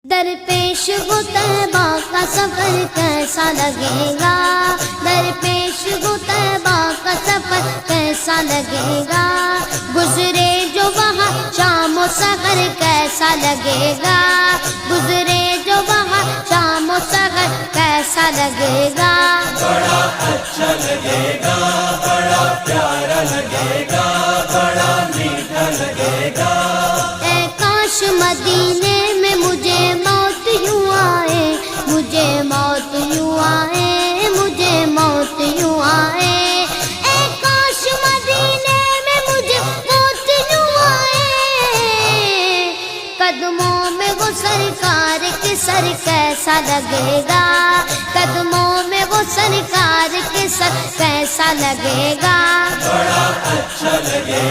दरपेश वो तैबा का सफर कैसा लगेगा, दरपेश वो तैबा का सफर कैसा लगेगा, गुजरे जो वहाँ शाम सहर कैसा लगेगा, गुजरे जो वहाँ शाम सहर कैसा लगेगा। बड़ा अच्छा लगेगा, बड़ा प्यारा लगेगा, बड़ा मीठा लगेगा। ऐ काश मदीने में मुझे मौत यूं आए, मुझे मौत यूं आए, मुझे मौत यूं आए। ऐ काश मदीने में मुझे मौत यूं आए, कदमों में वो सरकार के सर कैसा लगेगा, कदमों में वो सरकार के सर कैसा लगेगा। बड़ा अच्छा लगेगा।